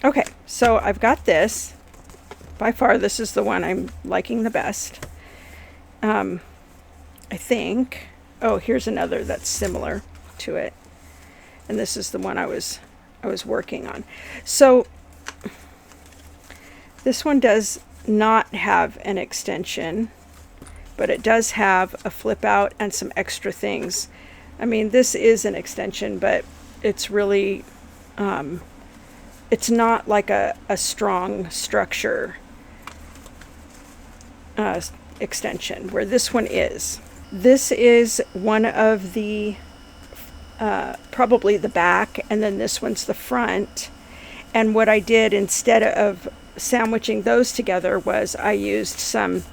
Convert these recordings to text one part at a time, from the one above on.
Okay, so I've got this. By far, this is the one I'm liking the best. I think. Oh, here's another that's similar to it. And this is the one I was working on. So this one does not have an extension, but it does have a flip out and some extra things. I mean, this is an extension, but it's really, it's not like a strong structure extension, where this one is. This is one of the, probably the back, and then this one's the front. And what I did instead of sandwiching those together was I used some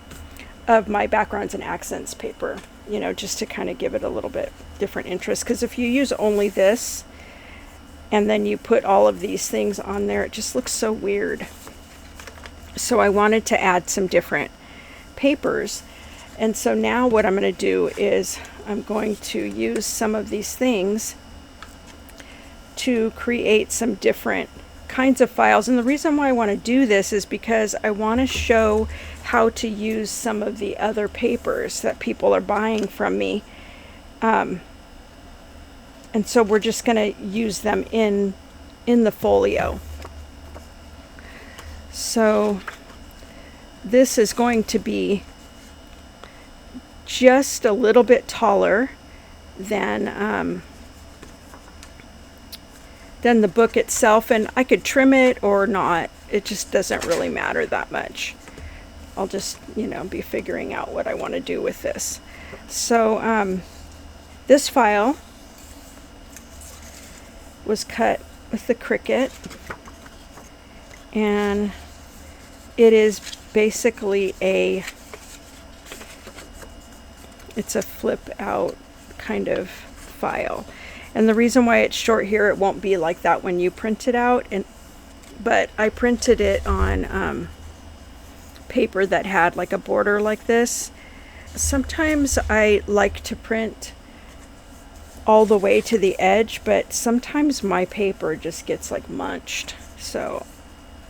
of my backgrounds and accents paper, you know, just to kind of give it a little bit different interest. Because if you use only this and then you put all of these things on there, it just looks so weird. So I wanted to add some different papers. And so now what I'm going to do is I'm going to use some of these things to create some different kinds of files. And the reason why I want to do this is because I want to show how to use some of the other papers that people are buying from me. And so we're just going to use them in the folio. So this is going to be just a little bit taller than the book itself, and I could trim it or not. It just doesn't really matter that much. I'll just, you know, be figuring out what I want to do with this. So this file was cut with the Cricut, and it is basically it's a flip out kind of file. And the reason why it's short here, it won't be like that when you print it out, but I printed it on paper that had like a border like this. Sometimes I like to print all the way to the edge, but sometimes my paper just gets like munched, so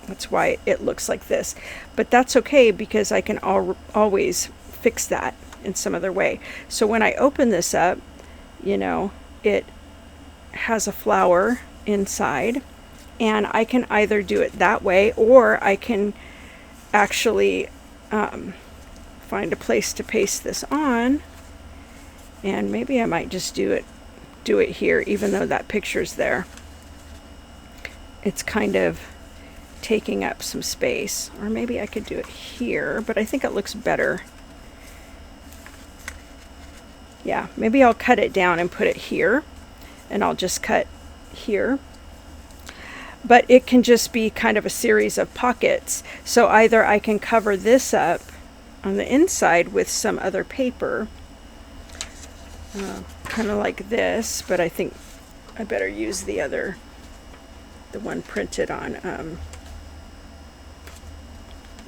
that's why it looks like this. But that's okay, because I can always fix that in some other way. So when I open this up, you know, it has a flower inside, and I can either do it that way, or I can actually find a place to paste this on, and maybe I might just do it here, even though that picture's there. It's kind of taking up some space. Or maybe I could do it here, but I think it looks better. Yeah, maybe I'll cut it down and put it here, and I'll just cut here. But it can just be kind of a series of pockets. So either I can cover this up on the inside with some other paper, kind of like this, but I think I better use the one printed on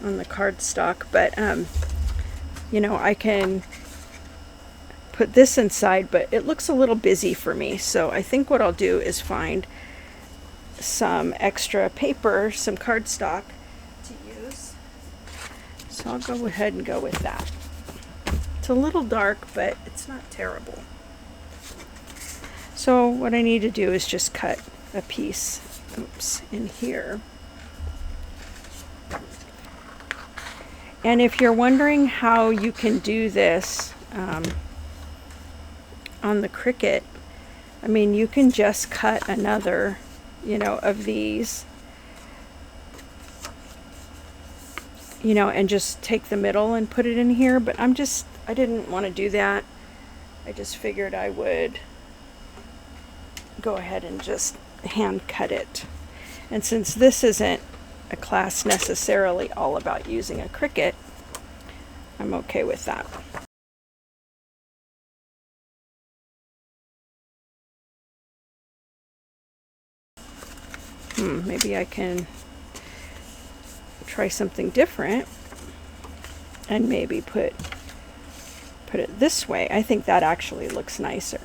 the cardstock. But you know, I can put this inside, but it looks a little busy for me. So I think what I'll do is find some extra paper, some cardstock to use. So I'll go ahead and go with that. It's a little dark, but it's not terrible. So what I need to do is just cut a piece, in here. And if you're wondering how you can do this on the Cricut, I mean, you can just cut another, you know, of these, you know, and just take the middle and put it in here. But I didn't want to do that. I just figured I would go ahead and just hand cut it. And since this isn't a class necessarily all about using a Cricut, I'm okay with that. Maybe I can try something different and maybe put it this way. I think that actually looks nicer.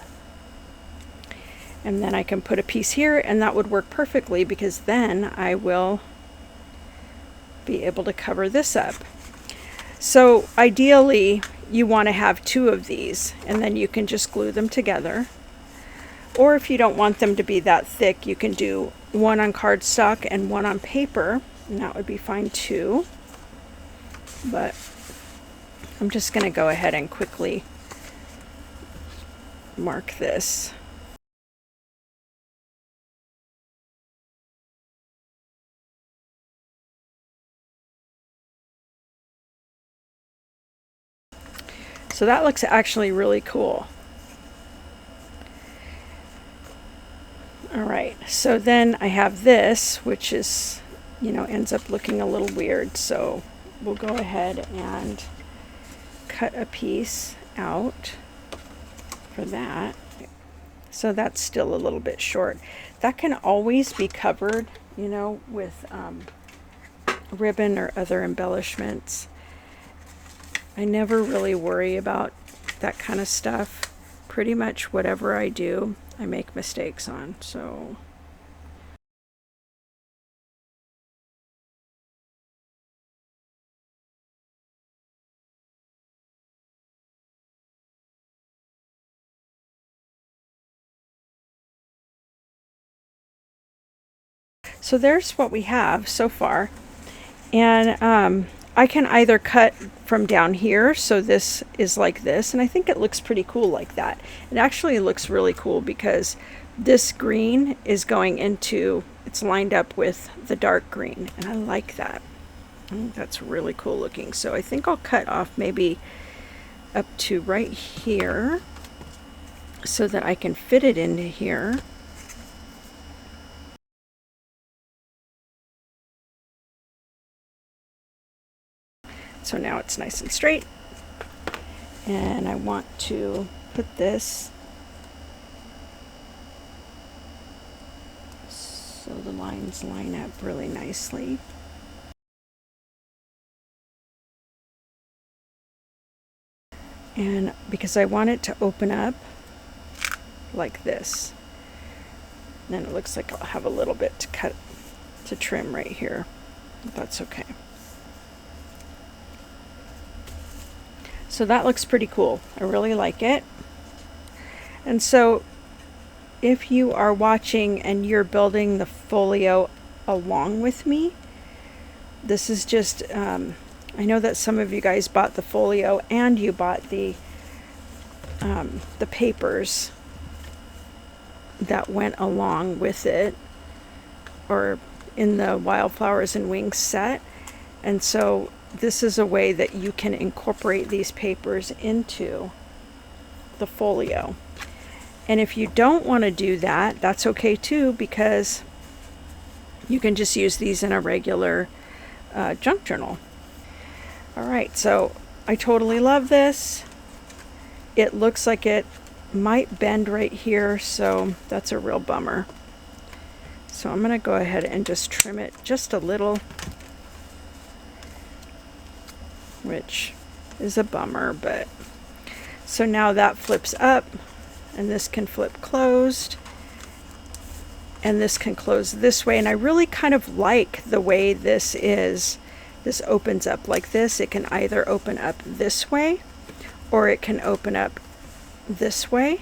And then I can put a piece here, and that would work perfectly, because then I will be able to cover this up. So ideally you want to have 2 of these, and then you can just glue them together. Or if you don't want them to be that thick, you can do one on cardstock and one on paper, and that would be fine too. But I'm just going to go ahead and quickly mark this. So that looks actually really cool. All right, so then I have this, which is, you know, ends up looking a little weird. So we'll go ahead and cut a piece out for that. So that's still a little bit short. That can always be covered, you know, with ribbon or other embellishments. I never really worry about that kind of stuff. Pretty much whatever I do, I make mistakes on. So there's what we have so far. And I can either cut from down here, so this is like this, and I think it looks pretty cool like that. It actually looks really cool because this green is going into, it's lined up with the dark green, and I like that. I think that's really cool looking. So I think I'll cut off maybe up to right here so that I can fit it into here. So now it's nice and straight, and I want to put this so the lines line up really nicely. And because I want it to open up like this, then it looks like I'll have a little bit to trim right here, but that's okay. So that looks pretty cool. I really like it. And so if you are watching and you're building the folio along with me, this is just, I know that some of you guys bought the folio and you bought the papers that went along with it, or in the Wildflowers and Wings set. And so this is a way that you can incorporate these papers into the folio. And if you don't want to do that, that's okay too, because you can just use these in a regular junk journal. All right, so I totally love this. It looks like it might bend right here, so that's a real bummer. So I'm going to go ahead and just trim it just a little, which is a bummer, but so now that flips up, and this can flip closed, and this can close this way. And I really kind of like the way this is. This opens up like this. It can either open up this way, or it can open up this way.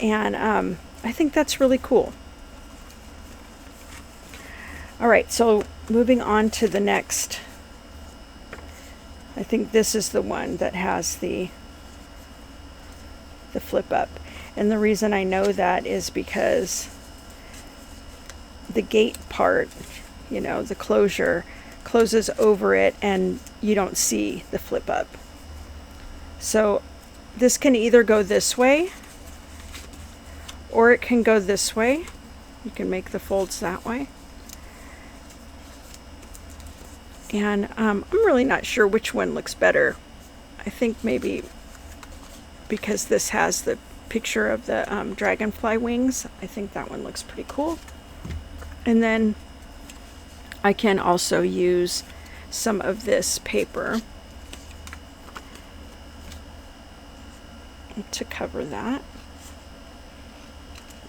And I think that's really cool. All right, so moving on to the next. I think this is the one that has the flip up. And the reason I know that is because the gate part, you know, the closure closes over it and you don't see the flip up. So this can either go this way or it can go this way. You can make the folds that way. And I'm really not sure which one looks better. I think maybe because this has the picture of the dragonfly wings, I think that one looks pretty cool. And then I can also use some of this paper to cover that.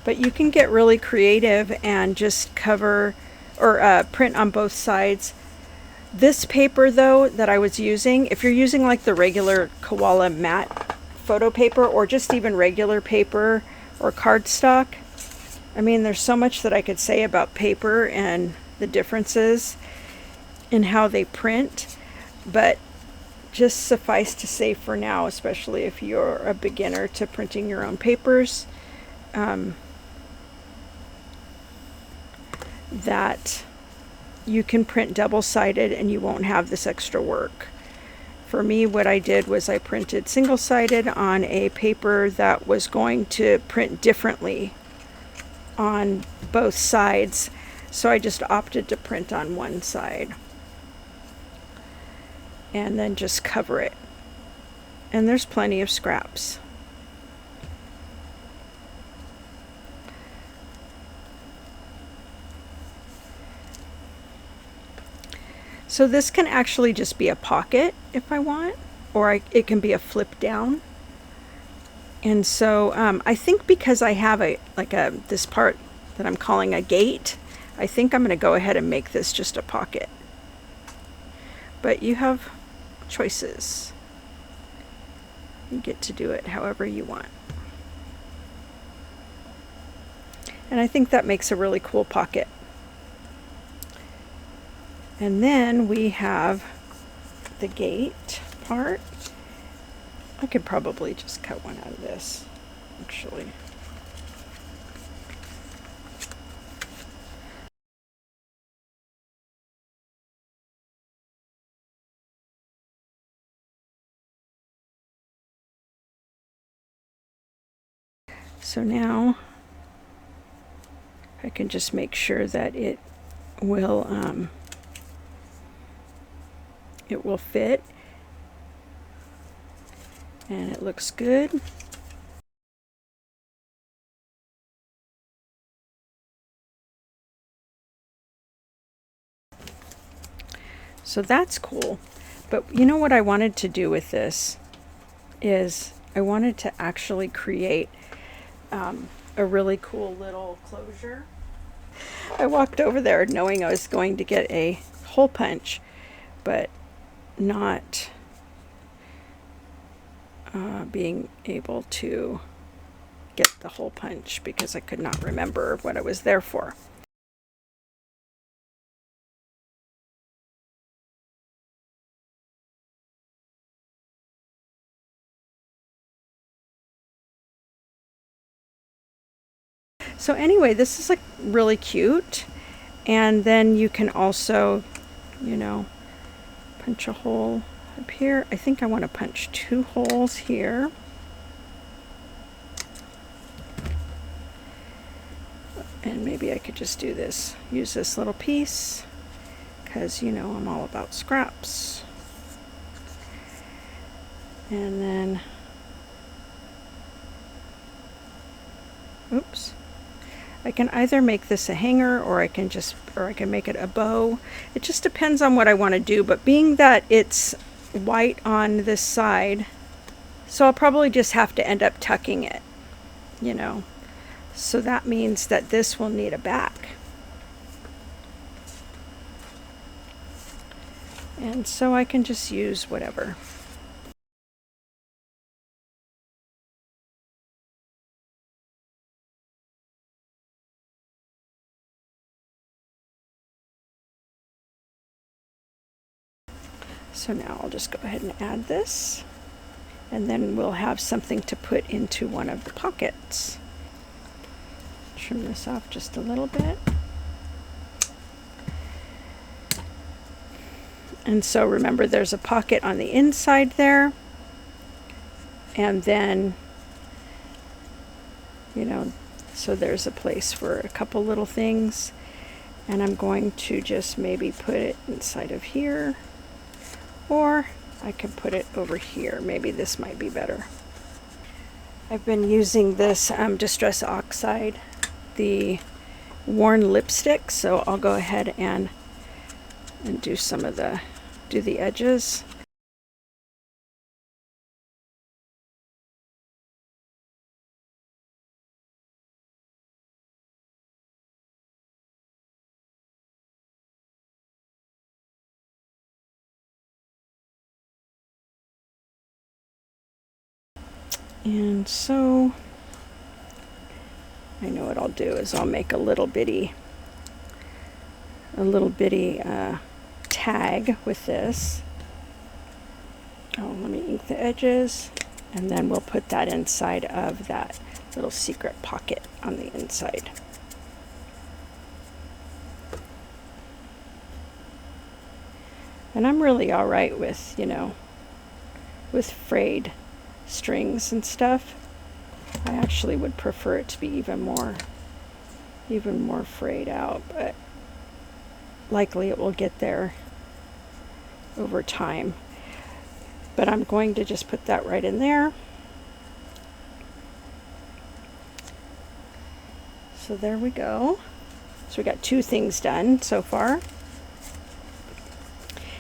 But you can get really creative and just cover or print on both sides. This paper though that I was using, if you're using like the regular koala matte photo paper or just even regular paper or cardstock, I mean, there's so much that I could say about paper and the differences in how they print, but just suffice to say for now, especially if you're a beginner to printing your own papers, that you can print double-sided and you won't have this extra work. For me, what I did was I printed single-sided on a paper that was going to print differently on both sides, so I just opted to print on one side and then just cover it. And there's plenty of scraps. So this can actually just be a pocket if I want, or it can be a flip down. And so I think because I have this part that I'm calling a gate, I think I'm going to go ahead and make this just a pocket. But you have choices. You get to do it however you want. And I think that makes a really cool pocket. And then we have the gate part. I could probably just cut one out of this, actually. So now I can just make sure that it will fit and it looks good. So that's cool. But you know what I wanted to do with this is I wanted to actually create a really cool little closure. I walked over there knowing I was going to get a hole punch, but not being able to get the hole punch because I could not remember what I was there for. So anyway, this is like really cute. And then you can also, you know, punch a hole up here. I think I want to punch 2 holes here. And maybe I could just do this, use this little piece, because you know I'm all about scraps. And then, oops. I can either make this a hanger or I can make it a bow. It just depends on what I want to do, but being that it's white on this side, so I'll probably just have to end up tucking it, you know. So that means that this will need a back. And so I can just use whatever. So now I'll just go ahead and add this, and then we'll have something to put into one of the pockets. Trim this off just a little bit. And so remember, there's a pocket on the inside there, and then, you know, so there's a place for a couple little things, and I'm going to just maybe put it inside of here, or I can put it over here. Maybe this might be better. I've been using this Distress Oxide, the worn lipstick, so I'll go ahead and do some of the edges. And so I know what I'll do is I'll make a little bitty tag with this. Oh, let me ink the edges, and then we'll put that inside of that little secret pocket on the inside. And I'm really all right with, you know, with frayed strings and stuff. I actually would prefer it to be even more frayed out, but likely it will get there over time. But I'm going to just put that right in there. So there we go. So we got 2 things done so far.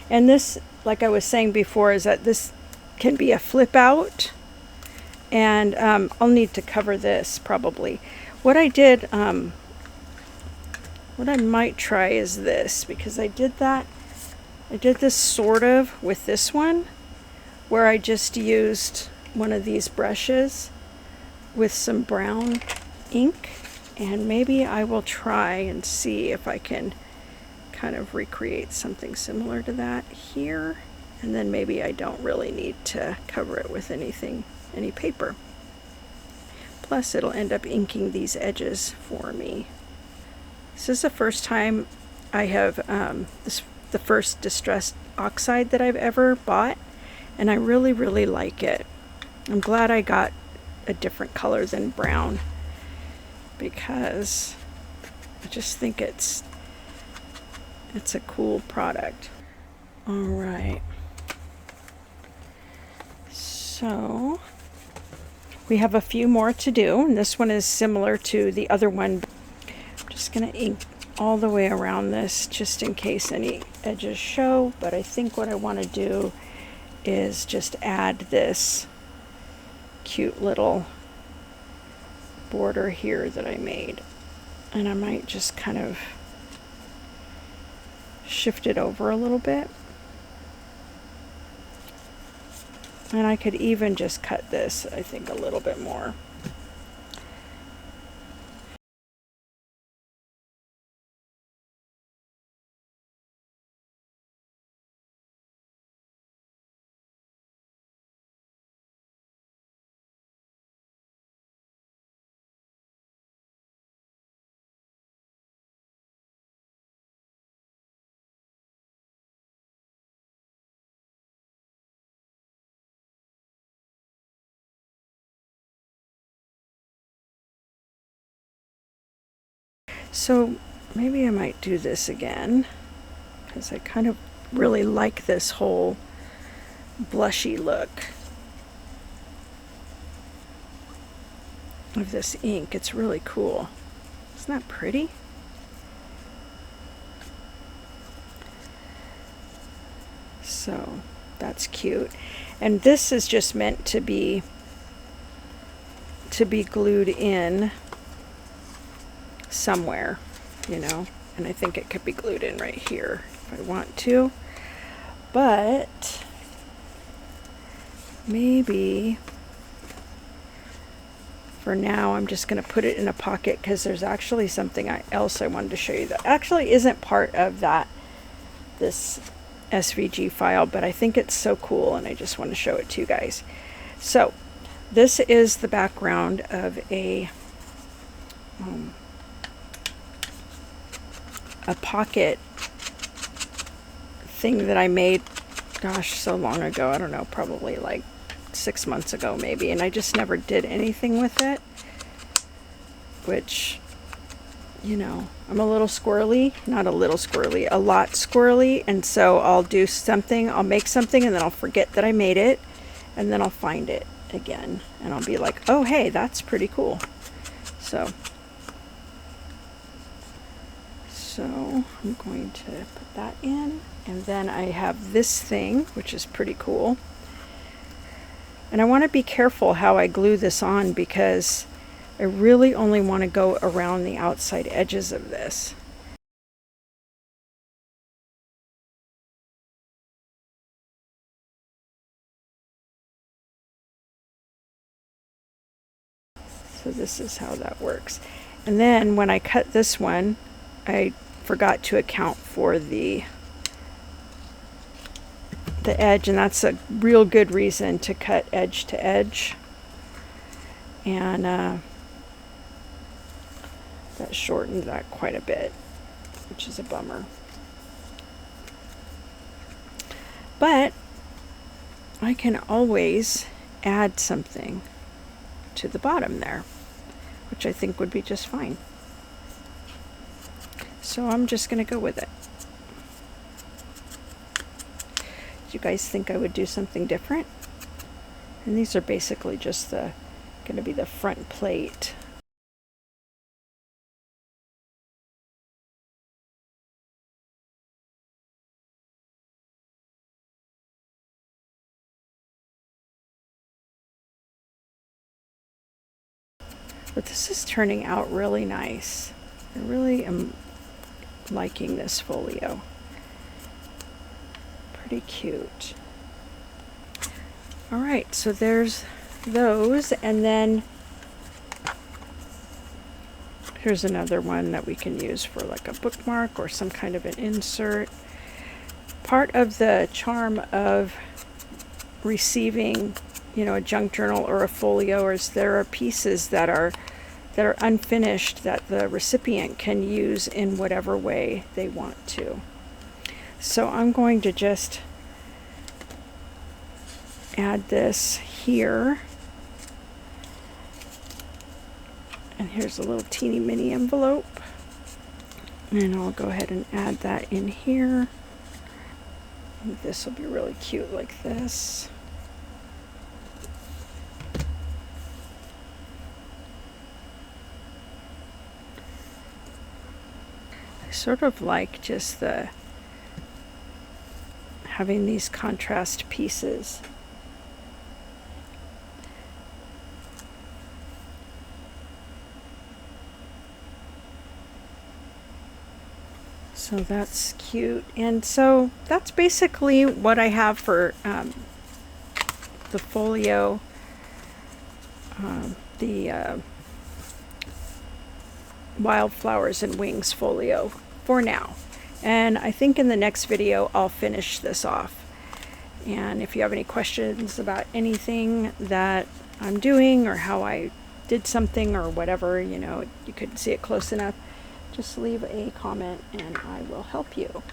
And this, like I was saying before, is that this can be a flip out. And I'll need to cover this probably. What I did, what I might try is this, because I did this sort of with this one, where I just used one of these brushes with some brown ink, and maybe I will try and see if I can kind of recreate something similar to that here, and then maybe I don't really need to cover it with any paper. Plus it'll end up inking these edges for me. This is the first time I have the first distressed oxide that I've ever bought, and I really like it. I'm glad I got a different color than brown, because I just think it's a cool product. All right, so we have a few more to do, and this one is similar to the other one. I'm just going to ink all the way around this just in case any edges show, but I think what I want to do is just add this cute little border here that I made, and I might just kind of shift it over a little bit, and I could even just cut this, I think, a little bit more. So maybe I might do this again, because I kind of really like this whole blushy look of this ink. It's really cool. Isn't that pretty? So that's cute. And this is just meant to be glued in somewhere, you know, and I think it could be glued in right here if I want to, but maybe for now I'm just going to put it in a pocket, because there's actually something else I wanted to show you that actually isn't part of this SVG file, but I think it's so cool and I just want to show it to you guys. So this is the background of a pocket thing that I made, gosh, so long ago. I don't know, probably like 6 months ago maybe, and I just never did anything with it, which, you know, I'm a little squirrely, not a little squirrely, a lot squirrely, and so I'll do something, I'll make something, and then I'll forget that I made it, and then I'll find it again, and I'll be like, oh hey, that's pretty cool. So I'm going to put that in, and then I have this thing, which is pretty cool. And I want to be careful how I glue this on, because I really only want to go around the outside edges of this. So this is how that works. And then when I cut this one, I forgot to account for the edge, and that's a real good reason to cut edge to edge. And that shortened that quite a bit, which is a bummer. But I can always add something to the bottom there, which I think would be just fine. So I'm just going to go with it. Do you guys think I would do something different? And these are basically just going to be the front plate. But this is turning out really nice. I really am liking this folio. Pretty cute. All right, so there's those, and then here's another one that we can use for like a bookmark or some kind of an insert. Part of the charm of receiving, you know, a junk journal or a folio is there are pieces that are unfinished that the recipient can use in whatever way they want to. So I'm going to just add this here. And here's a little teeny mini envelope. And I'll go ahead and add that in here. And this will be really cute like this. I sort of like just having these contrast pieces. So that's cute. And so that's basically what I have for the folio, the Wildflowers and Wings folio for now. And I think in the next video I'll finish this off. And if you have any questions about anything that I'm doing or how I did something or whatever, you know, you couldn't see it close enough, just leave a comment and I will help you.